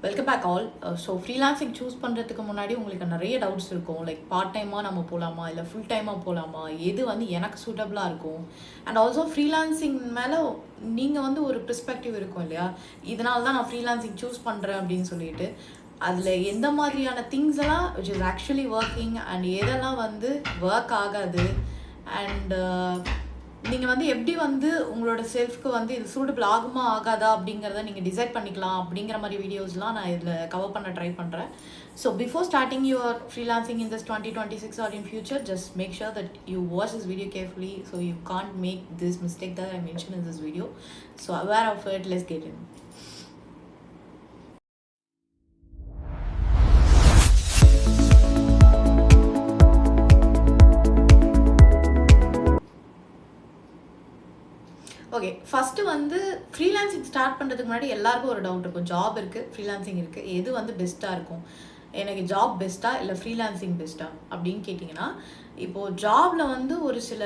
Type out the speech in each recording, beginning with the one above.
Welcome back all. So freelancing choose பண்ணுறதுக்கு முன்னாடி உங்களுக்கு நிறைய டவுட்ஸ் இருக்கும். லைக் பார்ட் டைமாக நம்ம போகலாமா, இல்லை ஃபுல் டைமாக போகலாமா, எது வந்து எனக்கு சூட்டபிளாக இருக்கும். அண்ட் ஆல்சோ ஃப்ரீலான்சிங் மேலே நீங்கள் வந்து ஒரு பெர்ஸ்பெக்டிவ் இருக்கும் இல்லையா, இதனால தான் நான் ஃப்ரீலான்சிங் சூஸ் பண்ணுறேன் அப்படின்னு சொல்லிட்டு அதில் எந்த மாதிரியான திங்ஸ் எல்லாம் which is actually working and எதெல்லாம் வந்து ஒர்க் ஆகாது அண்ட் நீங்கள் வந்து எப்படி வந்து உங்களோட செல்ஃப்க்கு வந்து இது சூட்டபிள் ஆகுமா ஆகாதா அப்படிங்கிறத நீங்கள் டிசைட் பண்ணிக்கலாம் அப்படிங்கிற மாதிரி வீடியோஸ்லாம் நான் இதில் கவர் பண்ண ட்ரை பண்ணுறேன். So before starting your freelancing in this 2026 or in future, just make sure that you watch this video carefully so you can't make this mistake that I mentioned in this video. So aware of it, let's get in. Okay, first வந்து freelancing start பண்ணுறதுக்கு முன்னாடி எல்லாருக்கும் ஒரு doubt இருக்கும். Job இருக்குது, freelancing இருக்குது, எது வந்து பெஸ்ட்டாக இருக்கும், எனக்கு ஜாப் பெஸ்ட்டாக இல்லை ஃப்ரீலான்சிங் பெஸ்ட்டாக அப்படின்னு கேட்டிங்கன்னா, இப்போது ஜாபில் வந்து ஒரு சில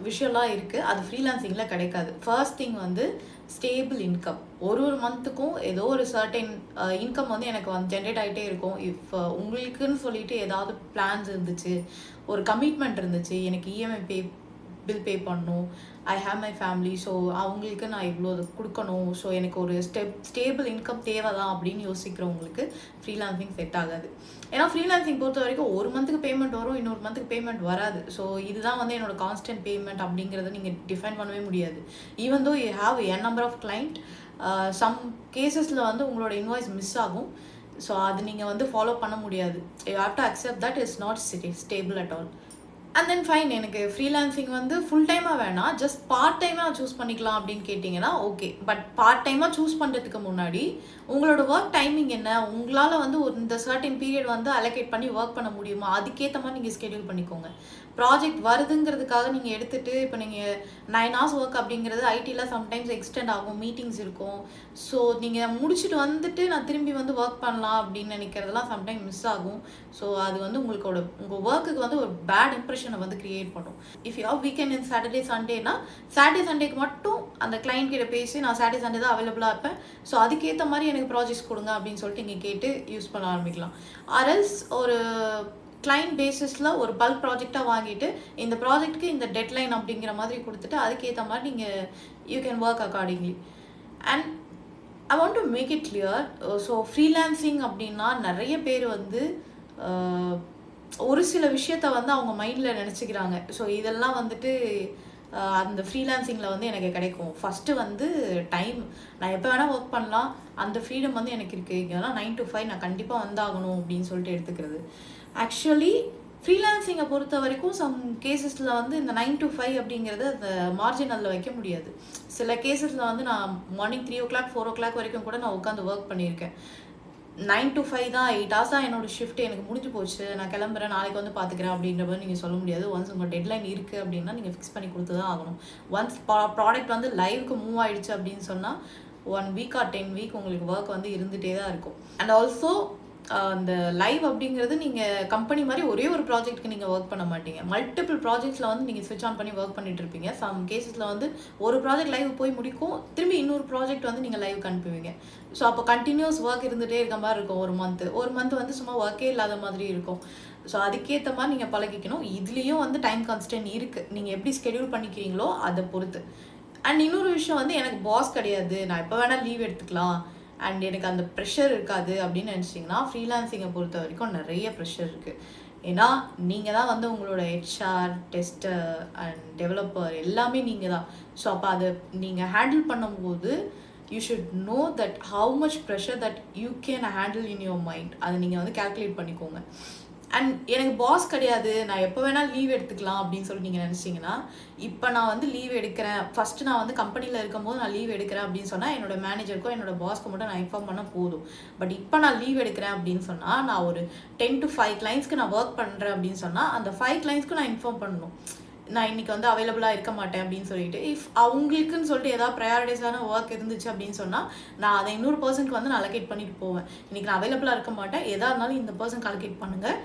விஷயம்லாம் இருக்குது, அது ஃப்ரீலான்சிங்கில் கிடைக்காது. ஃபர்ஸ்ட் திங் வந்து ஸ்டேபிள் இன்கம். ஒரு மந்த்துக்கும் ஏதோ ஒரு சர்டைன் இன்கம் வந்து எனக்கு வந்து ஜென்ரேட் ஆகிட்டே இருக்கும். உங்களுக்குன்னு சொல்லிட்டு ஏதாவது பிளான்ஸ் இருந்துச்சு, ஒரு கமிட்மெண்ட் இருந்துச்சு, எனக்கு இஎம்ஐ பில் பே பண்ணணும், I have my family, so அவங்களுக்கு நான் இவ்வளோ கொடுக்கணும், ஸோ எனக்கு ஒரு ஸ்டேபிள் இன்கம் தேவை தான் அப்படின்னு யோசிக்கிறவங்களுக்கு ஃப்ரீலான்சிங் செட் ஆகாது. ஏன்னா ஃப்ரீலான்சிங் பொறுத்த வரைக்கும் ஒரு மந்த்துக்கு பேமெண்ட் வரும், இன்னொரு மந்த்துக்கு பேமெண்ட் வராது. ஸோ இதுதான் வந்து என்னோட கான்ஸ்டன்ட் பேமெண்ட் அப்படிங்கிறத நீங்கள் டிஃபைன் பண்ணவே முடியாது. Even though you have n number of client, some கேசஸில் வந்து உங்களோட இன்வாய்ஸ் மிஸ் ஆகும். ஸோ அது நீங்கள் வந்து ஃபாலோ பண்ண முடியாது. You have to accept that is not stable at all. And then fine, எனக்கு ஃப்ரீலான்சிங் வந்து ஃபுல் டைமாக வேணாம், ஜஸ்ட் பார்ட் டைமாக சூஸ் பண்ணிக்கலாம் அப்படின்னு கேட்டிங்கன்னா ஓகே. பட் பார்ட் டைமாக சூஸ் பண்ணுறதுக்கு முன்னாடி உங்களோட ஒர்க் டைமிங் என்ன, உங்களால் வந்து ஒரு இந்த சர்டன் பீரியட் வந்து அலோகேட் பண்ணி ஒர்க் பண்ண முடியுமா, அதுக்கேற்ற மாதிரி நீங்கள் ஸ்கெடியூல் பண்ணிக்கோங்க. ப்ராஜெக்ட் வருதுங்கிறதுக்காக நீங்கள் எடுத்துகிட்டு இப்போ நீங்கள் 9 hours ஒர்க் அப்படிங்கிறது ஐடியில் சம்டைம்ஸ் எக்ஸ்டெண்ட் ஆகும், மீட்டிங்ஸ் இருக்கும். ஸோ நீங்கள் முடிச்சுட்டு வந்துட்டு நான் திரும்பி வந்து ஒர்க் பண்ணலாம் அப்படின்னு நினைக்கிறதுலாம் சம்டைம் மிஸ் ஆகும். ஸோ அது வந்து உங்களோட உங்கள் ஒர்க்குக்கு வந்து ஒரு பேட் இம்ப்ரெஷனை வந்து கிரியேட் பண்ணும். If you have weekend in Saturday சண்டேனா சாட்டர்டே சண்டேக்கு மட்டும் அந்த கிளைண்ட் கிட்ட பேசி நான் சாட்டர்டே சண்டே தான் அவைலபிளாக இருப்பேன், ஸோ அதுக்கேற்ற மாதிரி எனக்கு ப்ராஜெக்ட்ஸ் கொடுங்க அப்படின்னு சொல்லிட்டு நீங்கள் கேட்டு யூஸ் பண்ண ஆரம்பிக்கலாம். ஆர்எல்ஸ் ஒரு கிளைண்ட் பேசிஸில் ஒரு பல்க் ப்ராஜெக்டாக வாங்கிட்டு இந்த ப்ராஜெக்ட்டுக்கு இந்த டெட்லைன் அப்படிங்கிற மாதிரி கொடுத்துட்டு அதுக்கேற்ற மாதிரி நீங்கள் you can work accordingly. And I want to make it clear. So freelancing அப்படின்னா நிறைய பேர் வந்து ஒரு சில விஷயத்த வந்து அவங்க மைண்டில் நினச்சிக்கிறாங்க. ஸோ இதெல்லாம் வந்துட்டு அந்த ஃப்ரீலான்சிங்கில் வந்து எனக்கு கிடைக்கும். ஃபஸ்ட்டு வந்து டைம், நான் எப்போ வேணால் ஒர்க் பண்ணலாம், அந்த ஃப்ரீடம் வந்து எனக்கு இருக்குது. இங்கெல்லாம் 9 to 5 நான் கண்டிப்பாக வந்தாகணும் அப்படின்னு சொல்லிட்டு எடுத்துக்கிறது. ஆக்சுவலி ஃப்ரீலான்சிங்கை பொறுத்த வரைக்கும் சம் கேசஸில் வந்து இந்த 9 to 5 அப்படிங்கிறது அந்த மார்ஜினலில் வைக்க முடியாது. சில கேசஸில் வந்து நான் மார்னிங் 3 o'clock 4 o'clock வரைக்கும் கூட நான் உட்காந்து ஒர்க் பண்ணியிருக்கேன். 9 to 5 தான், 8 hours தான் என்னோடய ஷிஃப்ட், எனக்கு முடிஞ்சு போச்சு, நான் கிளம்புறேன், நாளைக்கு வந்து பார்த்துக்கிறேன் அப்படின்ற மாதிரி நீங்கள் சொல்ல முடியாது. ஒன்ஸ் உங்கள் டெட்லைன் இருக்குது அப்படின்னா நீங்கள் ஃபிக்ஸ் பண்ணி கொடுத்து தான் ஆகணும். ஒன்ஸ் ப்ராடக்ட் வந்து லைவுக்கு மூவ் ஆகிடுச்சு அப்படின்னு சொன்னால் 1 week or 10 week உங்களுக்கு ஒர்க் வந்து இருந்துகிட்டே தான் இருக்கும். அண்ட் ஆல்சோ அந்த லைவ் அப்படிங்கிறது நீங்கள் கம்பெனி மாதிரி ஒரே ஒரு ப்ராஜெக்ட்டுக்கு நீங்கள் ஒர்க் பண்ண மாட்டீங்க. மல்டிபிள் ப்ராஜெக்ட்ஸில் வந்து நீங்கள் ஸ்விட்ச் ஆன் பண்ணி ஒர்க் பண்ணிட்டு இருப்பீங்க. சம் கேசஸில் வந்து ஒரு ப்ராஜெக்ட் லைவ் போய் முடிக்கும், திரும்பி இன்னொரு ப்ராஜெக்ட் வந்து நீங்கள் லைவுக்கு அனுப்புவீங்க. ஸோ அப்போ கண்டினியூஸ் ஒர்க் இருந்துகிட்டே இருக்க மாதிரி இருக்கும். ஒரு மந்த் வந்து சும்மா ஒர்க்கே இல்லாத மாதிரி இருக்கும். ஸோ அதுக்கேற்ற மாதிரி நீங்கள் பழகிக்கணும். இதுலேயும் வந்து டைம் கான்ஸ்டன்ட் இருக்குது, நீங்கள் எப்படி ஸ்கெடியூல் பண்ணிக்கிறீங்களோ அதை பொறுத்து. அண்ட் இன்னொரு விஷயம் வந்து எனக்கு பாஸ் கிடையாது, நான் எப்போ வேணால் லீவ் எடுத்துக்கலாம் அண்ட் எனக்கு அந்த ப்ரெஷர் இருக்காது அப்படின்னு நினச்சிங்கன்னா ஃப்ரீலான்சிங்கை பொறுத்த வரைக்கும் நிறைய ப்ரெஷர் இருக்குது. ஏன்னா நீங்கள் தான் வந்து உங்களோட ஹெச்ஆர், டெஸ்டர் அண்ட் டெவலப்பர் எல்லாமே நீங்கள் தான். ஸோ அப்போ அதை நீங்கள் ஹேண்டில் பண்ணும்போது you should know that how much pressure that you can handle in your mind. அதை நீங்கள் வந்து கால்குலேட் பண்ணிக்கோங்க. அண்ட் எனக்கு பாஸ் கிடையாது, நான் எப்போ வேணால் லீவ் எடுத்துக்கலாம் அப்படின்னு சொல்லி நீங்கள் நினச்சிங்கன்னா, இப்போ நான் வந்து லீவ் எடுக்கிறேன், ஃபஸ்ட்டு நான் வந்து கம்பெனியில் இருக்கும்போது நான் லீவ் எடுக்கிறேன் அப்படின்னு சொன்னால் என்னோடய மேனேஜருக்கோ என்னோட பாஸ்க்கு மட்டும் நான் இன்ஃபார்ம் பண்ணால் போதும். பட் இப்போ நான் லீவ் எடுக்கிறேன் அப்படின்னு சொன்னால் நான் ஒரு 10 to 5 கிளைண்ட்ஸ்க்கு நான் ஒர்க் பண்ணுறேன் அப்படின்னு சொன்னால் அந்த 5 கிளைண்ட்ஸ்க்கு நான் இன்ஃபார்ம் பண்ணணும், நான் இன்றைக்கி வந்து அவைலபிளாக இருக்க மாட்டேன் அப்படின்னு சொல்லிட்டு. இஃப் அவங்களுக்குன்னு சொல்லிட்டு ஏதாவது ப்ரையாரிட்டிஸான ஒர்க் இருந்துச்சு அப்படின்னு சொன்னால் நான் அதை இன்னொரு பர்சனுக்கு வந்து நான் அலோகேட் பண்ணிட்டு போவேன். இன்றைக்கி நான் அவைலபிளாக இருக்க மாட்டேன், எதாக இருந்தாலும் இந்த பர்சனுக்கு அலோகேட் பண்ணுங்கள்,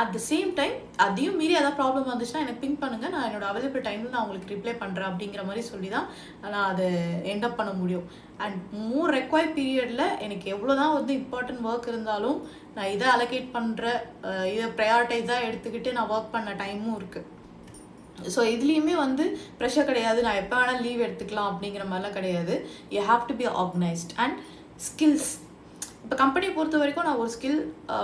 அட் த சேம் டைம் அதையும் மீறி ஏதாவது ப்ராப்ளம் வந்துச்சுன்னா எனக்கு பிங்க் பண்ணுங்கள், நான் என்னோட அவைலபிள் டைமில் நான் உங்களுக்கு ரிப்ளை பண்ணுறேன் அப்படிங்கிற மாதிரி சொல்லி தான் நான் அதை என்டப் பண்ண முடியும். அண்ட் மோர் ரெக்வயர்ட் பீரியடில் எனக்கு எவ்வளோ தான் வந்து இம்பார்ட்டன்ட் ஒர்க் இருந்தாலும் நான் இதை அலோகேட் பண்ணுற இதை ப்ரையாரிட்டைஸாக எடுத்துக்கிட்டு நான் ஒர்க் பண்ண டைமும் இருக்குது. ஸோ இதுலேயுமே வந்து ப்ரெஷர் கிடையாது, நான் எப்போ வேணால் லீவ் எடுத்துக்கலாம் அப்படிங்கிற மாதிரிலாம் கிடையாது. You have to B organised. And skills, இப்போ கம்பெனியை பொறுத்த வரைக்கும் நான் ஒரு ஸ்கில்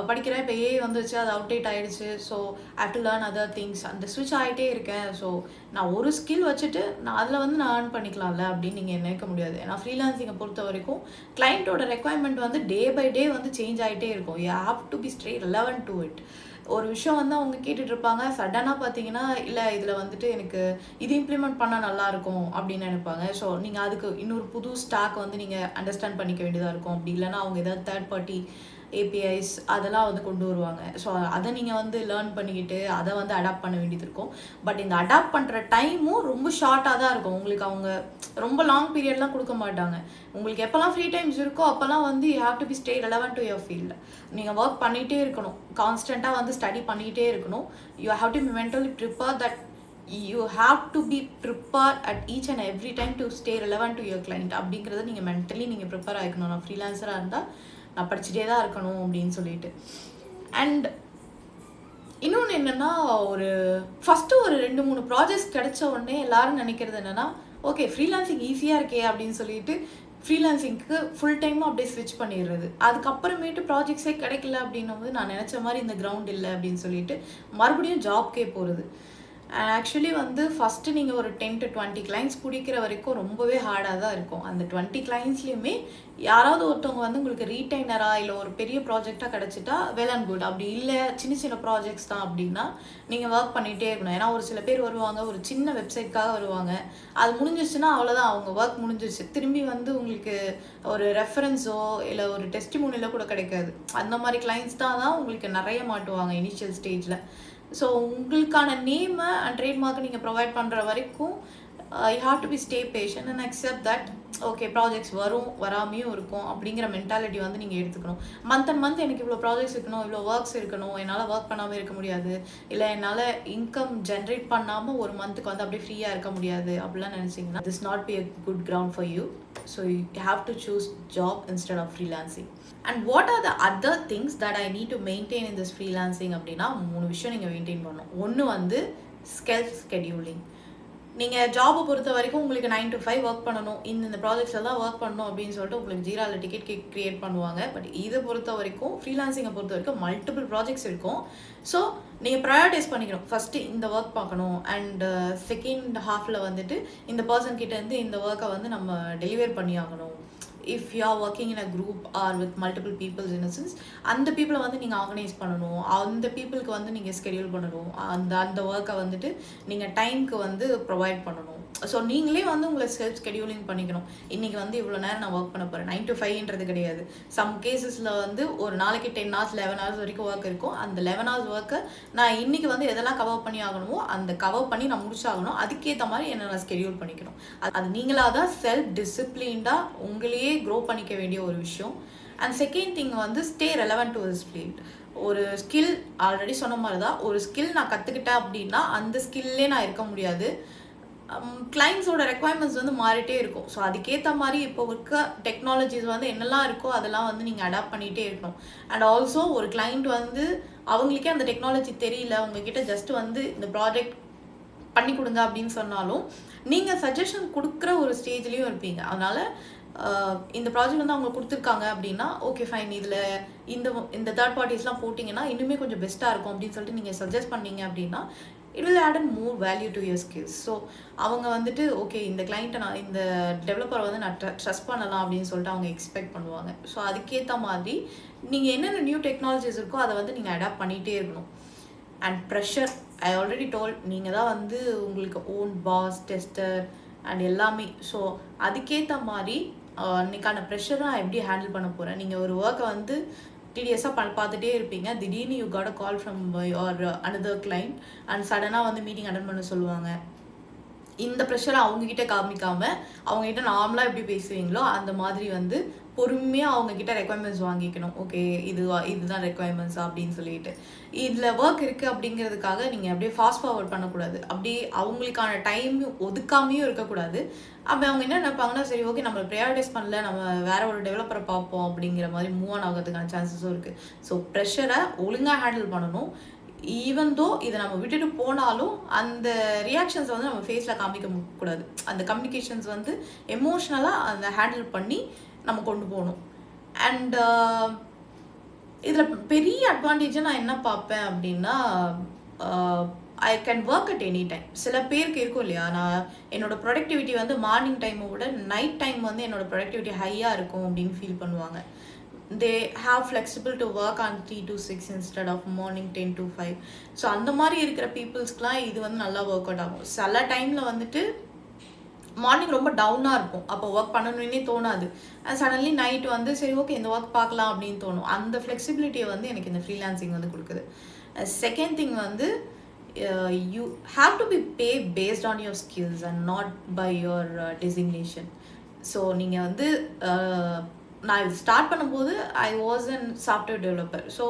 படிக்கிறேன், இப்போ ஏஐ வந்துருச்சு, அது அவுடேட் ஆகிடுச்சு, so I to learn other things, அந்த ஸ்விட்ச் ஆகிட்டே இருக்கேன். ஸோ நான் ஒரு ஸ்கில் வச்சுட்டு நான் அதில் வந்து நான் ஏர்ன் பண்ணிக்கலாம்ல அப்படின்னு நீங்கள் நினைக்க முடியாது. ஏன்னா ஃப்ரீலான்சிங்கை பொறுத்த வரைக்கும் கிளைண்ட்டோட ரெக்குவயர்மெண்ட் வந்து டே பை டே வந்து சேஞ்ச் ஆகிட்டே இருக்கும். You have to be stray relevant to it. ஒரு விஷயம் வந்து அவங்க கேட்டுட்ருப்பாங்க, சடனாக பார்த்தீங்கன்னா இல்லை இதில் வந்துட்டு எனக்கு இது இம்ப்ளிமெண்ட் பண்ணால் நல்லாயிருக்கும் அப்படின்னு நினைப்பாங்க. ஸோ நீங்கள் அதுக்கு இன்னொரு புது ஸ்டாக் வந்து நீங்கள் அண்டர்ஸ்டாண்ட் பண்ணிக்க வேண்டியதாக இருக்கும். அப்படி இல்லைன்னா அவங்க ஏதாவது தேர்ட் பார்ட்டி ஏபிஐஸ் அதெல்லாம் வந்து கொண்டு வருவாங்க. ஸோ அதை நீங்கள் வந்து லேர்ன் பண்ணிக்கிட்டு அதை வந்து அடாப்ட் பண்ண வேண்டியது இருக்கும். பட் இந்த அடாப்ட் பண்ணுற டைமும் ரொம்ப ஷார்ட்டாக தான் இருக்கும். உங்களுக்கு அவங்க ரொம்ப லாங் பீரியட்லாம் கொடுக்க மாட்டாங்க. உங்களுக்கு எப்போல்லாம் ஃப்ரீ டைம்ஸ் இருக்கோ அப்போல்லாம் வந்து you have to be stay relevant to your field. நீங்கள் ஒர்க் பண்ணிகிட்டே இருக்கணும், கான்ஸ்டண்ட்டாக வந்து ஸ்டடி பண்ணிக்கிட்டே இருக்கணும். You have to be mentally prepare that you have to be prepared at each and every time to stay relevant to your client. அப்படிங்கிறத நீங்கள் mentally நீங்கள் ப்ரிப்பேர் ஆகிக்கணும். நான் ஃப்ரீலான்சராக இருந்தால் நான் படிச்சுட்டே தான் இருக்கணும் அப்படின்னு சொல்லிட்டு. அண்ட் இன்னொன்று என்னென்னா, ஒரு ஃபஸ்ட்டு ஒரு 2-3 ப்ராஜெக்ட்ஸ் கிடைச்ச உடனே எல்லாரும் நினைக்கிறது என்னென்னா, ஓகே ஃப்ரீலான்சிங் ஈஸியாக இருக்கே அப்படின்னு சொல்லிட்டு ஃப்ரீலான்சிங்க்கு ஃபுல் டைமும் அப்படியே ஸ்விட்ச் பண்ணிடுறது. அதுக்கப்புறமேட்டு ப்ராஜெக்ட்ஸே கிடைக்கல அப்படின்னும் போது நான் நினச்ச மாதிரி இந்த கிரவுண்ட் இல்லை அப்படின்னு சொல்லிட்டு மறுபடியும் ஜாப்கே போகிறது. ஆக்சுவலி வந்து ஃபஸ்ட்டு நீங்கள் ஒரு 10 to 20 கிளைண்ட்ஸ் பிடிக்கிற வரைக்கும் ரொம்பவே ஹார்டாக தான் இருக்கும். அந்த 20 கிளைண்ட்ஸ்லேயுமே யாராவது ஒருத்தவங்க வந்து உங்களுக்கு ரீடைனராக இல்லை ஒரு பெரிய ப்ராஜெக்டாக கிடச்சிட்டா வெல் அண்ட் குட். அப்படி இல்லை சின்ன சின்ன ப்ராஜெக்ட்ஸ் தான் அப்படின்னா நீங்கள் ஒர்க் பண்ணிகிட்டே இருக்கணும். ஏன்னா ஒரு சில பேர் வருவாங்க, ஒரு சின்ன வெப்சைட்காக வருவாங்க, அது முடிஞ்சிருச்சுன்னா அவ்வளோதான், அவங்க ஒர்க் முடிஞ்சிருச்சு. திரும்பி வந்து உங்களுக்கு ஒரு ரெஃபரன்ஸோ இல்லை ஒரு டெஸ்டிமோனியலோ கூட கிடைக்காது. அந்த மாதிரி கிளைண்ட்ஸ் தான் உங்களுக்கு நிறைய மாட்டுவாங்க இனிஷியல் ஸ்டேஜில். ஸோ உங்களுக்கான நேமை அண்ட் ட்ரேட்மார்க்கை நீங்கள் ப்ரொவைட் பண்ணுற வரைக்கும் you have to B stay patient and accept that okay projects வரும், வராமையும் இருக்கும் அப்படிங்கிற மென்டாலிட்டி வந்து நீங்கள் எடுத்துக்கணும். மந்த் அண்ட் மந்த் எனக்கு இவ்வளோ ப்ராஜெக்ட்ஸ் இருக்கணும், இவ்வளோ ஒர்க்ஸ் இருக்கணும், என்னால் ஒர்க் பண்ணாமல் இருக்க முடியாது, இல்லை என்னால் இன்கம் ஜென்ரேட் பண்ணாமல் ஒரு மந்த்துக்கு வந்து அப்படியே ஃப்ரீயாக இருக்க முடியாது அப்படிலாம் நினச்சிங்கன்னா this not be a good ground for you. So you have to choose job instead of freelancing. And what are the other things that I need to maintain in this freelancing அப்படின்னா 3 விஷயம் நீங்கள் maintain பண்ணணும். ஒன்று வந்து self scheduling. நீங்கள் ஜாபை பொறுத்த வரைக்கும் உங்களுக்கு 9 to 5 ஒர்க் பண்ணணும், இந்த ப்ராஜெக்ட்ஸில் தான் ஒர்க் பண்ணணும் அப்படின்னு சொல்லிட்டு உங்களுக்கு ஜீராவில் டிக்கெட் க்ரியேட் பண்ணுவாங்க. பட் இதை பொறுத்த வரைக்கும் ஃப்ரீலான்சிங்கை பொறுத்த வரைக்கும் மல்டிபிள் ப்ராஜெக்ட்ஸ் இருக்கும். ஸோ நீங்கள் ப்ரையாரிட்டைஸ் பண்ணிக்கணும். ஃபஸ்ட்டு இந்த ஒர்க் பார்க்கணும், அண்ட் செகண்ட் ஹாஃபில் வந்துட்டு இந்த பர்சன் கிட்டேருந்து இந்த ஒர்க்கை வந்து நம்ம டெலிவர் பண்ணி ஆகணும். if you are working in a group or with multiple people in a sense, அந்த பீப்புளை வந்து நீங்கள் ஆர்கனைஸ் பண்ணணும், அந்த பீப்புளுக்கு வந்து நீங்கள் ஸ்கெடியூல் பண்ணணும், அந்த ஒர்க்கை வந்துட்டு நீங்கள் டைமுக்கு வந்து ப்ரொவைட் பண்ணணும். ஸோ நீங்களே வந்து உங்களை செல்ஃப் ஸ்கெடியூலிங் பண்ணிக்கணும். இன்றைக்கி வந்து இவ்வளோ நேரம் நான் ஒர்க் பண்ண போகிறேன், 9 to 5ன்றது கிடையாது. சம் கேசஸில் வந்து ஒரு நாளைக்கு 10 hours 11 hours வரைக்கும் ஒர்க் இருக்கும். அந்த 11 hours ஒர்க்கை நான் இன்றைக்கி வந்து எதெல்லாம் கவர் பண்ணி ஆகணுமோ அந்த கவர் பண்ணி நான் முடிச்சாகணும். அதுக்கேற்ற மாதிரி என்ன நான் ஸ்கெடியூல் பண்ணிக்கணும். அது நீங்களாக தான் செல்ஃப் டிசிப்ளின்டாக உங்களையே க்ரோ பண்ணிக்க வேண்டிய ஒரு விஷயம். அண்ட் செகண்ட் திங் வந்து stay relevant to this field. ஒரு ஸ்கில் ஆல்ரெடி சொன்ன மாதிரி தான், ஒரு ஸ்கில் நான் கற்றுக்கிட்டேன் அப்படின்னா அந்த ஸ்கில்லே நான் இருக்க முடியாது. கிளைண்ட்ஸோட ரெக்குவயர்மெண்ட்ஸ் வந்து மாறிட்டே இருக்கும். ஸோ அதுக்கேற்ற மாதிரி இப்போ இருக்க டெக்னாலஜிஸ் வந்து என்னெல்லாம் இருக்கோ அதெல்லாம் வந்து நீங்கள் அடாப்ட் பண்ணிகிட்டே இருக்கணும். அண்ட் ஆல்சோ ஒரு கிளைண்ட் வந்து அவங்களுக்கே அந்த டெக்னாலஜி தெரியல, உங்ககிட்ட ஜஸ்ட் வந்து இந்த ப்ராஜெக்ட் பண்ணி கொடுங்க அப்படின்னு சொன்னாலும் நீங்கள் சஜஷன் கொடுக்குற ஒரு ஸ்டேஜ்லேயும் இருப்பீங்க. அதனால் இந்த ப்ராஜெக்ட் வந்து அவங்க கொடுத்துருக்காங்க அப்படின்னா ஓகே ஃபைன், இதில் இந்த தேர்ட் பார்ட்டிஸ்லாம் போட்டிங்கன்னா இன்னுமே கொஞ்சம் பெஸ்ட்டாக இருக்கும் அப்படின்னு சொல்லிட்டு நீங்கள் சஜஸ்ட் பண்ணீங்க அப்படின்னா it will add more value to your skills. So அவங்க வந்துட்டு ஓகே இந்த கிளைண்ட்டை நான் இந்த டெவலப்பரை வந்து நான் ட்ரஸ்ட் பண்ணலாம் அப்படின்னு சொல்லிட்டு அவங்க எக்ஸ்பெக்ட் பண்ணுவாங்க. ஸோ அதுக்கேற்ற மாதிரி நீங்கள் என்னென்ன நியூ டெக்னாலஜிஸ் இருக்கோ அதை வந்து நீங்கள் அடாப்ட் பண்ணிகிட்டே இருக்கணும். And pressure, I already told, நீங்கள் தான் வந்து உங்களுக்கு ஓன் பாஸ், டெஸ்டர் அண்ட் எல்லாமே. ஸோ அதுக்கேற்ற மாதிரி அன்றைக்கான ப்ரெஷரை நான் எப்படி ஹேண்டில் பண்ண போகிறேன். நீங்கள் ஒரு ஒர்க்கை வந்து டிடிஎஸ்ஸாக பார்த்துட்டே இருப்பீங்க, திடீர்னு you got a call from your another client and சடனாக வந்து மீட்டிங் அட்டெண்ட் பண்ண சொல்லுவாங்க. இந்த ப்ரெஷரை அவங்கக்கிட்ட காமிக்காமல் அவங்ககிட்ட நார்மலாக எப்படி பேசுவீங்களோ அந்த மாதிரி வந்து பொறுமையாக அவங்கக்கிட்ட ரெக்குவயர்மெண்ட்ஸ் வாங்கிக்கணும். ஓகே இதுதான் ரெக்குவயர்மெண்ட்ஸ் அப்படின்னு சொல்லிட்டு. இதில் ஒர்க் இருக்குது அப்படிங்கிறதுக்காக நீங்கள் அப்படியே ஃபாஸ்ட் ஃபார்வர்ட் பண்ணக்கூடாது. அப்படியே அவங்களுக்கான டைம் ஒதுக்காமையும் இருக்கக்கூடாது. அப்போ அவங்க என்ன நினைப்பாங்கன்னா, சரி ஓகே நம்ம ப்ரையாரிட்டைஸ் பண்ணல, நம்ம வேற ஒரு டெவலப்பரை பார்ப்போம் அப்படிங்கிற மாதிரி மூவ் ஆன் ஆகிறதுக்கான சான்சஸும் இருக்குது. ஸோ ப்ரெஷரை ஒழுங்காக ஹேண்டில் பண்ணணும். ஈவன் தோ இதை நம்ம விட்டுட்டு போனாலும் அந்த ரியாக்ஷன்ஸை வந்து நம்ம ஃபேஸில் காமிக்க கூடாது. அந்த கம்யூனிகேஷன்ஸ் வந்து எமோஷ்னலாக அந்த ஹேண்டில் பண்ணி நம்ம கொண்டு போகணும். அண்ட் இதில் பெரிய அட்வான்டேஜை நான் என்ன பார்ப்பேன் அப்படின்னா, I can work at any time. சில பேருக்கு இருக்கும் இல்லையா, நான் என்னோடய ப்ரொடக்டிவிட்டி வந்து மார்னிங் டைமை விட நைட் டைம் வந்து என்னோடய ப்ரொடக்டிவிட்டி ஹையாக இருக்கும் அப்படின்னு ஃபீல் பண்ணுவாங்க. they have flexible to work on 3 to 6 instead of morning 10 to 5. So அந்த மாதிரி இருக்கிற பீப்புள்ஸ்க்குலாம் இது வந்து நல்லா ஒர்க் அவுட் ஆகும். சில டைமில் வந்துட்டு மார்னிங் ரொம்ப டவுனாக இருக்கும், அப்போ ஒர்க் பண்ணணுன்னே தோணாது. சடன்லி நைட் வந்து சரி ஓகே இந்த ஒர்க் பார்க்கலாம் அப்படின்னு தோணும். அந்த ஃப்ளெக்சிபிலிட்டியை வந்து எனக்கு இந்த ஃப்ரீலான்சிங் வந்து கொடுக்குது. செகண்ட் திங் வந்து you have to be paid based on your skills and not by your designation. So நீங்கள் வந்து நான் ஸ்டார்ட் பண்ணும்போது I was an software developer. So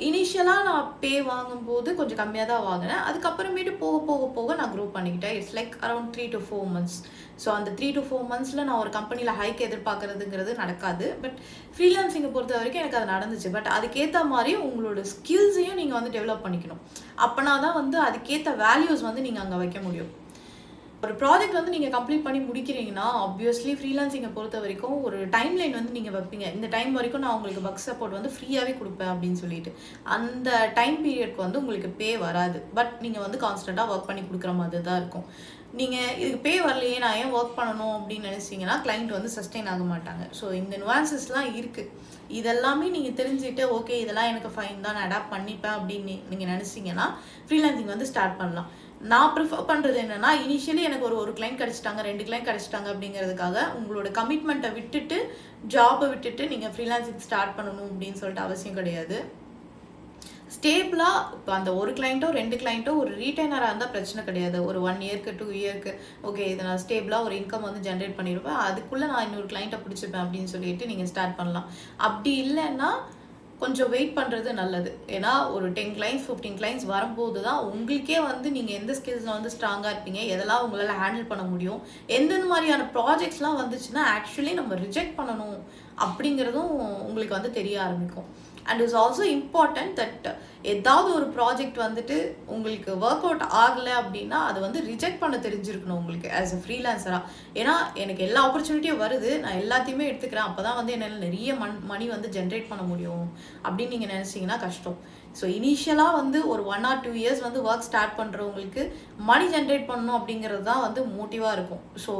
இனிஷியலாக நான் பே வாங்கும்போது கொஞ்சம் கம்மியாக தான் வாங்கினேன். அதுக்கப்புறமேட்டு போக போக போக நான் க்ரோ பண்ணிக்கிட்டேன். It's like around 3 to 4 months. So அந்த 3 to 4 months நான் ஒரு கம்பெனியில் ஹைக் எதிர்பார்க்குறதுங்கிறது நடக்காது. பட் ஃப்ரீலான்சிங்கை பொறுத்த வரைக்கும் எனக்கு அது நடந்துச்சு. பட் அதுக்கேற்ற மாதிரி உங்களோட ஸ்கில்ஸையும் நீங்கள் வந்து டெவலப் பண்ணிக்கணும். அப்போனா தான் வந்து அதுக்கேற்ற வேல்யூஸ் வந்து நீங்கள் அங்கே வைக்க முடியும். ஒரு ப்ராஜெக்ட் வந்து நீங்கள் கம்ப்ளீட் பண்ணி முடிக்கிறீங்கன்னா ஆப்வியஸ்லி ஃப்ரீலான்சிங்கை பொறுத்த வரைக்கும் ஒரு டைம் லைன் வந்து நீங்கள் வைப்பீங்க. இந்த டைம் வரைக்கும் நான் உங்களுக்கு பக் சப்போர்ட் வந்து ஃப்ரீயாகவே கொடுப்பேன் அப்படின்னு சொல்லிட்டு. அந்த டைம் பீரியட்க்கு வந்து உங்களுக்கு பே வராது. பட் நீங்கள் வந்து கான்ஸ்டண்ட்டாக ஒர்க் பண்ணி கொடுக்குற மாதிரி தான் இருக்கும். நீங்கள் இதுக்கு பே வரலையே நான் ஏன் ஒர்க் பண்ணணும் அப்படின்னு நினச்சிங்கன்னா கிளைண்ட் வந்து சஸ்டெயின் ஆக மாட்டாங்க. ஸோ இந்த நுவான்சஸ்லாம் இருக்குது. இதெல்லாமே நீங்கள் தெரிஞ்சுட்டு ஓகே இதெல்லாம் எனக்கு ஃபைன் தான் நான் அடாப்ட் பண்ணிப்பேன் அப்படின்னு நீங்கள் நினச்சிங்கன்னா ஃப்ரீலான்சிங் வந்து ஸ்டார்ட் பண்ணலாம். நான் ப்ரிஃபர் பண்ணுறது என்னென்னா, இனிஷியலி எனக்கு ஒரு கிளைண்ட் கிடச்சிட்டாங்க 2 கிளைண்ட் கிடச்சிட்டாங்க அப்படிங்கிறதுக்காக உங்களோட கமிட்மெண்ட்டை விட்டுட்டு ஜாபை விட்டுட்டு நீங்கள் ஃப்ரீலான்சிங் ஸ்டார்ட் பண்ணணும் அப்படின்னு சொல்லிட்டு அவசியம் கிடையாது. ஸ்டேபிளாக இப்போ அந்த ஒரு கிளைண்ட்டோ 2 கிளைண்ட்டோ ஒரு ரீட்டைனராக இருந்தால் பிரச்சனை கிடையாது. ஒரு 1 இயர்க்கு 2 இயர்க்கு ஓகே இதை நான் ஸ்டேபிளாக ஒரு இன்கம் வந்து ஜென்ரேட் பண்ணியிருப்பேன், அதுக்குள்ளே நான் இன்னொரு கிளைண்ட்டை பிடிச்சிப்பேன் அப்படின்னு சொல்லிட்டு நீங்கள் ஸ்டார்ட் பண்ணலாம். அப்படி இல்லைன்னா கொஞ்சம் வெயிட் பண்ணுறது நல்லது. ஏன்னா ஒரு 10 clients 15 clients வரும்போது தான் உங்களுக்கே வந்து நீங்கள் எந்த ஸ்கில்ஸில் வந்து ஸ்ட்ராங்காக இருப்பீங்க, எதெல்லாம் உங்களால் ஹேண்டில் பண்ண முடியும், எந்தெந்த மாதிரியான ப்ராஜெக்ட்ஸ்லாம் வந்துச்சுன்னா ஆக்சுவலி நம்ம ரிஜெக்ட் பண்ணணும் அப்படிங்கிறதும் உங்களுக்கு வந்து தெரிய ஆரம்பிக்கும். And it's also important that ஏதாவது ஒரு ப்ராஜெக்ட் வந்துட்டு உங்களுக்கு ஒர்க் அவுட் ஆகலை அப்படின்னா அது வந்து ரிஜெக்ட் பண்ண தெரிஞ்சிருக்கணும் உங்களுக்கு ஆஸ் அ ஃப்ரீலான்சராக. ஏன்னா எனக்கு எல்லா ஆப்பர்ச்சுனிட்டியும் வருது, நான் எல்லாத்தையுமே எடுத்துக்கிறேன், அப்போ தான் வந்து என்னால் நிறைய மணி வந்து ஜென்ரேட் பண்ண முடியும் அப்படின்னு நீங்கள் நினச்சிங்கன்னா கஷ்டம். ஸோ இனிஷியலாக வந்து ஒரு 1 or 2 years வந்து ஒர்க் ஸ்டார்ட் பண்ணுறவங்களுக்கு மணி ஜென்ரேட் பண்ணணும் அப்படிங்கிறது தான் வந்து மோட்டிவாக இருக்கும். ஸோ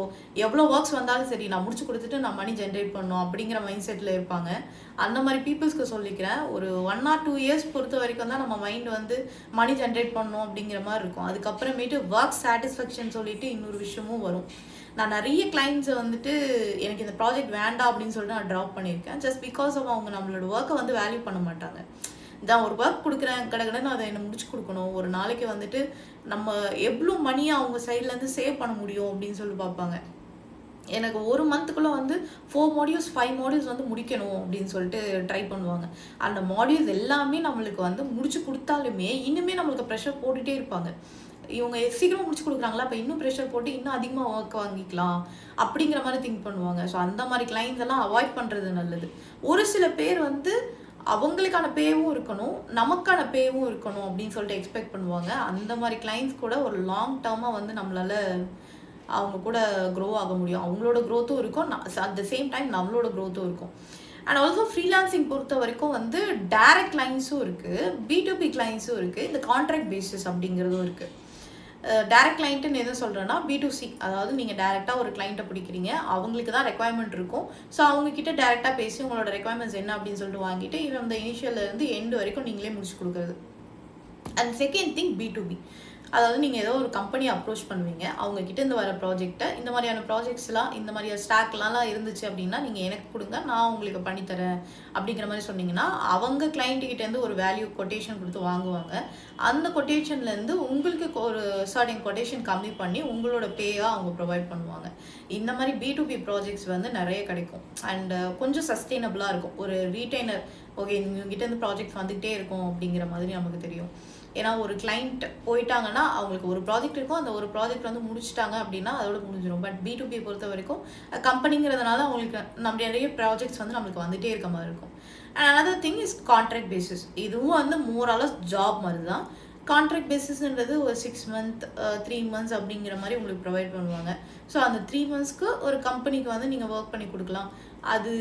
எவ்வளோ ஒர்க்ஸ் வந்தாலும் சரி நான் முடிச்சு கொடுத்துட்டு நான் மணி ஜென்ரேட் பண்ணணும் அப்படிங்கிற மைண்ட் செட்டில் இருப்பாங்க. அந்த மாதிரி பீப்புள்ஸ்க்கு சொல்லிக்கிறேன், ஒரு 1 or 2 years பொறுத்த வரைக்கும் தான் நம்ம மைண்ட் வந்து மணி ஜென்ரேட் பண்ணணும் அப்படிங்கிற மாதிரி இருக்கும். அதுக்கப்புறமேட்டு ஒர்க் சாட்டிஸ்ஃபேக்ஷன் சொல்லிட்டு இன்னொரு விஷயமும் வரும். நான் நிறைய கிளைண்ட்ஸை வந்துட்டு எனக்கு இந்த ப்ராஜெக்ட் வேண்டாம் அப்படின்னு சொல்லிட்டு நான் ட்ராப் பண்ணியிருக்கேன். ஜஸ்ட் பிகாஸ் ஆஃப் அவங்க நம்மளோட ஒர்க்கை வந்து வேல்யூ பண்ண மாட்டாங்க. தான் ஒரு ஒர்க் கொடுக்குறேன் கடகடன்னு அதை என்ன முடிச்சு கொடுக்கணும், ஒரு நாளைக்கு வந்துட்டு நம்ம எவ்வளோ மணியை அவங்க சைட்லேருந்து சேவ் பண்ண முடியும் அப்படின்னு சொல்லி பார்ப்பாங்க. எனக்கு ஒரு மந்த்துக்குள்ளே வந்து 4 modules 5 modules வந்து முடிக்கணும் அப்படின்னு சொல்லிட்டு ட்ரை பண்ணுவாங்க. அந்த மாடியூல்ஸ் எல்லாமே நம்மளுக்கு வந்து முடிச்சு கொடுத்தாலுமே இன்னுமே நம்மளுக்கு ப்ரெஷர் போட்டுகிட்டே இருப்பாங்க. இவங்க சீக்கிரமாக முடிச்சு கொடுக்குறாங்களா, அப்போ இன்னும் ப்ரெஷர் போட்டு இன்னும் அதிகமாக ஒர்க் வாங்கிக்கலாம் அப்படிங்கிற மாதிரி திங்க் பண்ணுவாங்க. ஸோ அந்த மாதிரி கிளைண்ட்ஸ் எல்லாம் அவாய்ட் பண்ணுறது நல்லது. ஒரு சில பேர் வந்து அவங்களுக்கான பேவும் இருக்கணும், நமக்கான பேவும் இருக்கணும் அப்படின்னு சொல்லிட்டு எக்ஸ்பெக்ட் பண்ணுவாங்க. அந்த மாதிரி கிளைண்ட்ஸ் கூட ஒரு லாங் டேர்மாக வந்து நம்மளால் அவங்க கூட க்ரோ ஆக முடியும். அவங்களோட க்ரோத்தும் இருக்கும், அட் த சேம் டைம் நம்மளோட க்ரோத்தும் இருக்கும். அண்ட் ஆல்சோ ஃப்ரீலான்சிங் பொறுத்த வரைக்கும் வந்து டைரக்ட் கிளைண்ட்ஸும் இருக்குது, B2B கிளைண்ட்ஸும் இருக்குது, இந்த கான்ட்ராக்ட் பேசிஸ் அப்படிங்கிறதும் இருக்குது. டைரக்ட் கிளைண்ட்டுன்னு எதுவும் சொல்கிறேன்னா B2C, அதாவது நீங்கள் டேரெக்டாக ஒரு கிளைண்ட்டை பிடிக்கிறீங்க, அவங்களுக்கு தான் ரெக்குவயர்மெண்ட் இருக்கும். ஸோ அவங்கக்கிட்ட டேரெக்டாக பேசி உங்களோட ரெக்குவயர்மெண்ட்ஸ் என்ன அப்படின்னு சொல்லிட்டு வாங்கிட்டு இந்த இனிஷியல்லேருந்து எண்டு வரைக்கும் நீங்களே முடிச்சு கொடுக்குறது. And second thing B2B. அதாவது நீங்கள் ஏதோ ஒரு கம்பெனி அப்ரோச் பண்ணுவீங்க, அவங்க கிட்டேருந்து வர ப்ராஜெக்ட்டை இந்த மாதிரியான ப்ராஜெக்ட்ஸ்லாம் இந்த மாதிரியான ஸ்டாக்லாம் இருந்துச்சு அப்படின்னா நீங்கள் எனக்கு கொடுங்க, நான் உங்களுக்கு பண்ணித்தரேன் அப்படிங்கிற மாதிரி சொன்னீங்கன்னா அவங்க கிளைண்ட்டுக்கிட்டேருந்து ஒரு வேல்யூ கொட்டேஷன் கொடுத்து வாங்குவாங்க. அந்த கொட்டேஷன்லேருந்து உங்களுக்கு ஒரு சர்டன் கொட்டேஷன் கம்மி பண்ணி உங்களோட பேயாக அவங்க ப்ரொவைட் பண்ணுவாங்க. இந்த மாதிரி B2B ப்ராஜெக்ட்ஸ் வந்து நிறைய கிடைக்கும் அண்ட் கொஞ்சம் சஸ்டெயினபிளாக இருக்கும். ஒரு ரீட்டைனர் ஓகே இவங்ககிட்டேருந்து ப்ராஜெக்ட்ஸ் வந்துகிட்டே இருக்கும் அப்படிங்கிற மாதிரி நமக்கு தெரியும். ஏன்னா ஒரு கிளைண்ட் போயிட்டாங்கன்னா அவங்களுக்கு ஒரு ப்ராஜெக்ட் இருக்கும், அந்த ஒரு ப்ராஜெக்ட் வந்து முடிச்சிட்டாங்க அப்படின்னா அதோட முடிஞ்சிடும். பட் B2B பொறுத்த வரைக்கும் கம்பெனிங்கிறதுனால அவங்களுக்கு நம்ம நிறைய ப்ராஜெக்ட்ஸ் வந்து நம்மளுக்கு வந்துகிட்டே இருக்க மாதிரி இருக்கும். And another thing is contract basis. இதுவும் வந்து மோராலஸ் ஜாப் மாதிரி தான். கான்ட்ராக்ட் பேசிஸ்ன்றது ஒரு 6 மந்த் 3 மந்த்ஸ் அப்படிங்கிற மாதிரி உங்களுக்கு ப்ரொவைட் பண்ணுவாங்க. ஸோ அந்த 3 மந்த்ஸ்க்கு ஒரு கம்பெனிக்கு வந்து நீங்கள் ஒர்க் பண்ணி கொடுக்கலாம். அது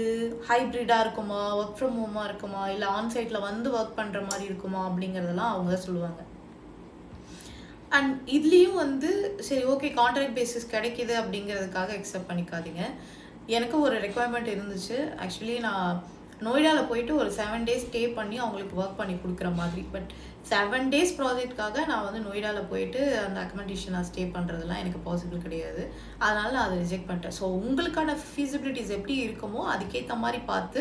ஹைப்ரிடாக இருக்குமா, ஒர்க் ஃப்ரம் ஹோமாக இருக்குமா, இல்லை ஆன்சைட்டில் வந்து ஒர்க் பண்ணுற மாதிரி இருக்குமா அப்படிங்கிறதெல்லாம் அவங்க தான் சொல்லுவாங்க. அண்ட் இதுலேயும் வந்து சரி ஓகே கான்ட்ராக்ட் பேசிஸ் கிடைக்கிது அப்படிங்கிறதுக்காக அக்செப்ட் பண்ணிக்காதீங்க. எனக்கு ஒரு ரெக்குவயர்மெண்ட் இருந்துச்சு. ஆக்சுவலி நான் நோய்டாவில் போயிட்டு ஒரு 7 டேஸ் ஸ்டே பண்ணி அவங்களுக்கு ஒர்க் பண்ணி கொடுக்குற மாதிரி. பட் 7 டேஸ் ப்ராஜெக்ட்காக நான் வந்து நோய்டாவில் போயிட்டு அந்த அக்கமெண்டேஷன் நான் ஸ்டே பண்ணுறதுலாம் எனக்கு பாசிபிள் கிடையாது. அதனால் நான் அதை ரிஜெக்ட் பண்ணிட்டேன். ஸோ உங்களுக்கான ஃபீஸிபிலிட்டிஸ் எப்படி இருக்குமோ அதுக்கேற்ற மாதிரி பார்த்து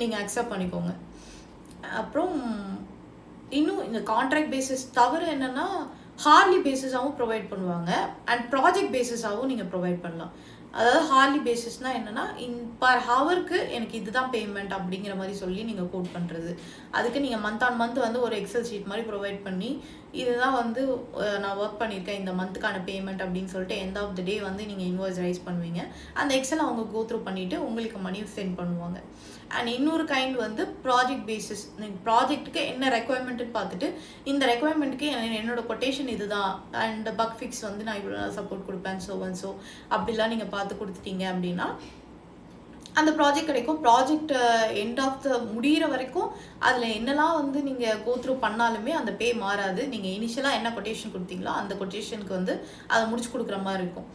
நீங்கள் அக்செப்ட் பண்ணிக்கோங்க. அப்புறம் இன்னும் இந்த கான்ட்ராக்ட் பேசிஸ் தவிர என்னென்னா ஹார்லி பேசிஸாகவும் ப்ரொவைட் பண்ணுவாங்க அண்ட் ப்ராஜெக்ட் பேசிஸாகவும் நீங்கள் ப்ரொவைட் பண்ணலாம். அதாவது ஹார்லி பேசிஸ்னால் என்னென்னா பர் ஹவருக்கு எனக்கு இதுதான் பேமெண்ட் அப்படிங்கிற மாதிரி சொல்லி நீங்கள் கோட் பண்ணுறது. அதுக்கு நீங்கள் மந்த் ஆன் மந்த் வந்து ஒரு எக்ஸல் ஷீட் மாதிரி ப்ரொவைட் பண்ணி இதுதான் வந்து நான் ஒர்க் பண்ணியிருக்கேன் இந்த மந்த்துக்கான பேமெண்ட் அப்படின்னு சொல்லிட்டு எண்ட் ஆஃப் த டே வந்து நீங்கள் இன்வாய்ஸ் ரைஸ் பண்ணுவீங்க. அந்த எக்ஸல் அவங்க கோ த்ரூ பண்ணிவிட்டு உங்களுக்கு மணி சென்ட் பண்ணுவாங்க. அண்ட் இன்னொரு கைண்ட் வந்து ப்ராஜெக்ட் பேசிஸ். ப்ராஜெக்ட்டுக்கு என்ன ரெக்குவயர்மெண்ட்டுன்னு பார்த்துட்டு இந்த ரெக்குவயர்மெண்ட்டுக்கு என்னோட கொட்டேஷன் இதுதான் அண்ட் பக் ஃபிக்ஸ் வந்து நான் இவ்வளோ சப்போர்ட் கொடுப்பேன் ஸோ அப்படிலாம் நீங்கள் பார்த்து கொடுத்துட்டீங்க அப்படின்னா அந்த ப்ராஜெக்ட் கிடைக்கும். ப்ராஜெக்ட் எண்ட் ஆஃப் த முடிகிற வரைக்கும் அதில் என்னெல்லாம் வந்து நீங்கள் கோ த்ரூ பண்ணாலுமே அந்த பே மாறாது. நீங்கள் இனிஷியலாக என்ன கொட்டேஷன் கொடுத்தீங்களோ அந்த கொட்டேஷனுக்கு வந்து அதை முடிச்சு கொடுக்குற மாதிரி இருக்கும்.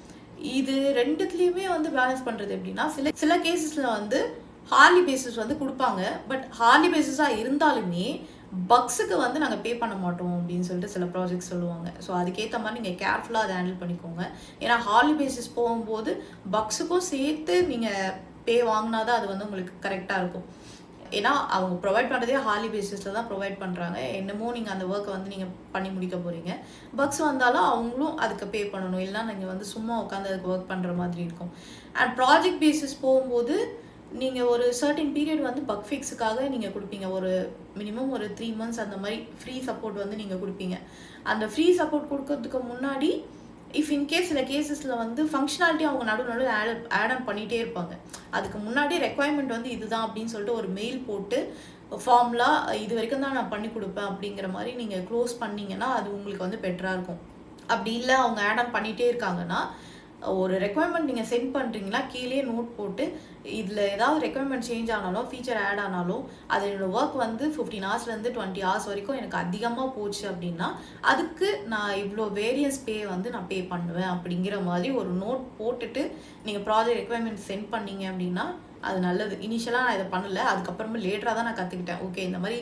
இது ரெண்டுத்துலேயுமே வந்து பேலன்ஸ் பண்ணுறது எப்படின்னா சில கேசஸில் வந்து ஹார்லி பேசிஸ் வந்து கொடுப்பாங்க. பட் ஹார்லி பேசிஸாக இருந்தாலுமே பக்ஸுக்கு வந்து நாங்கள் பே பண்ண மாட்டோம் அப்படின்னு சொல்லிட்டு சில ப்ராஜெக்ட் சொல்லுவாங்க. ஸோ அதுக்கேற்ற மாதிரி நீங்கள் கேர்ஃபுல்லாக அதை ஹேண்டில் பண்ணிக்கோங்க. ஏன்னா ஹார்லி பேசிஸ் போகும்போது பக்ஸுக்கும் சேர்த்து நீங்கள் பே வாங்கினா தான் அது வந்து உங்களுக்கு கரெக்டாக இருக்கும். ஏன்னா அவங்க ப்ரொவைட் பண்ணுறதே ஹார்லி பேசிஸில் தான் ப்ரொவைட் பண்ணுறாங்க. என்னமோ நீங்கள் அந்த ஒர்க்கை வந்து நீங்கள் பண்ணி முடிக்க போகிறீங்க. பக்ஸ் வந்தாலும் அவங்களும் அதுக்கு பே பண்ணணும். இல்லைனா நீங்கள் வந்து சும்மா உட்காந்து அதுக்கு ஒர்க் பண்ணுற மாதிரி இருக்கும். அண்ட் ப்ராஜெக்ட் பேசிஸ் போகும்போது நீங்கள் ஒரு சர்டின் பீரியட் வந்து பக் ஃபிக்ஸுக்காக நீங்கள் கொடுப்பீங்க. ஒரு மினிமம் ஒரு 3 மந்த்ஸ் அந்த மாதிரி ஃப்ரீ சப்போர்ட் வந்து நீங்கள் கொடுப்பீங்க. அந்த ஃப்ரீ சப்போர்ட் கொடுக்கறதுக்கு முன்னாடி இஃப் இன்கேஸ் சில கேசஸில் வந்து ஃபங்க்ஷனாலிட்டி அவங்க நடுவில் ஆட் ஆன் பண்ணிகிட்டே இருப்பாங்க. அதுக்கு முன்னாடி ரெக்குவயர்மெண்ட் வந்து இதுதான் அப்படின்னு சொல்லிட்டு ஒரு மெயில் போட்டு ஃபார்முலாக இது வரைக்கும் தான் நான் பண்ணி கொடுப்பேன் அப்படிங்கிற மாதிரி நீங்கள் க்ளோஸ் பண்ணிங்கன்னா அது உங்களுக்கு வந்து பெட்டராக இருக்கும். அப்படி இல்லை அவங்க ஆட் ஆன் பண்ணிகிட்டே இருக்காங்கன்னா ஒரு ரெக்குவயர்மெண்ட் நீங்கள் சென்ட் பண்ணுறீங்களா கீழே நோட் போட்டு இதில் ஏதாவது ரெக்குவயர்மெண்ட் சேஞ்ச் ஆனாலும் ஃபீச்சர் ஆட் ஆனாலும் அது என்னோடய ஒர்க் வந்து 15 ஹவர்ஸ்லேருந்து 20 ஹவர்ஸ் வரைக்கும் எனக்கு அதிகமாக போச்சு அப்படின்னா அதுக்கு நான் இவ்வளோ வேரியன்ஸ் பே வந்து நான் பே பண்ணுவேன் அப்படிங்கிற மாதிரி ஒரு நோட் போட்டுட்டு நீங்கள் ப்ராஜெக்ட் ரெக்குவயர்மெண்ட் சென்ட் பண்ணீங்க அப்படின்னா அது நல்லது. இனிஷியலாக நான் இதை பண்ணலை, அதுக்கப்புறமா லேட்டராக தான் நான் கற்றுக்கிட்டேன். ஓகே இந்த மாதிரி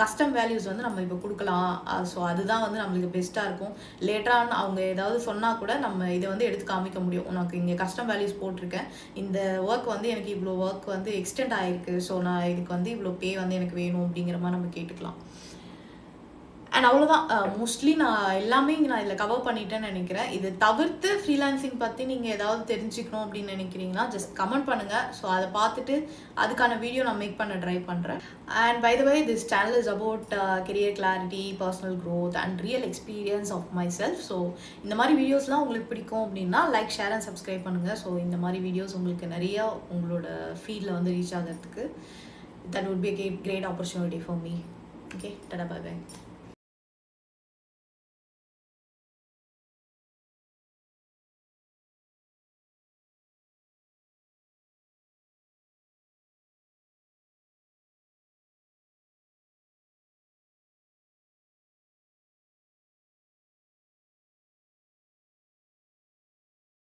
கஸ்டம் வேல்யூஸ் வந்து நம்ம இப்போ கொடுக்கலாம். ஸோ அதுதான் வந்து நம்மளுக்கு பெஸ்ட்டாக இருக்கும். லேட்டராக அவங்க ஏதாவது சொன்னால் கூட நம்ம இதை வந்து எடுத்து காமிக்க முடியும். உனக்கு இங்கே கஸ்டம் வேல்யூஸ் போட்டிருக்கேன், இந்த ஒர்க் வந்து எனக்கு இவ்வளோ ஒர்க் வந்து எக்ஸ்டெண்ட் ஆகிருக்கு, ஸோ நான் இதுக்கு வந்து இவ்வளோ பே வந்து எனக்கு வேணும் அப்படிங்கிற மாதிரி நம்ம கேட்டுக்கலாம். அண்ட் அவ்வளோதான். மோஸ்ட்லி நான் எல்லாமே நான் இதில் கவர் பண்ணிட்டேன்னு நினைக்கிறேன். இது தவிர்த்து ஃப்ரீலான்சிங் பற்றி நீங்கள் ஏதாவது தெரிஞ்சுக்கணும் அப்படின்னு நினைக்கிறீங்கன்னா ஜஸ்ட் கமெண்ட் பண்ணுங்கள். ஸோ அதை பார்த்துட்டு அதுக்கான வீடியோ நான் மேக் பண்ண ட்ரை பண்ணுறேன். And by the way this channel is about career clarity, personal growth and real experience of myself. So இந்த மாதிரி வீடியோஸ்லாம் உங்களுக்கு பிடிக்கும் அப்படின்னா லைக், ஷேர் அண்ட் சப்ஸ்கிரைப் பண்ணுங்கள். ஸோ இந்த மாதிரி வீடியோஸ் உங்களுக்கு நிறையா உங்களோட ஃபீல்டில் வந்து ரீச் ஆகிறதுக்கு that would be a great opportunity for me. Okay, tada, bye bye.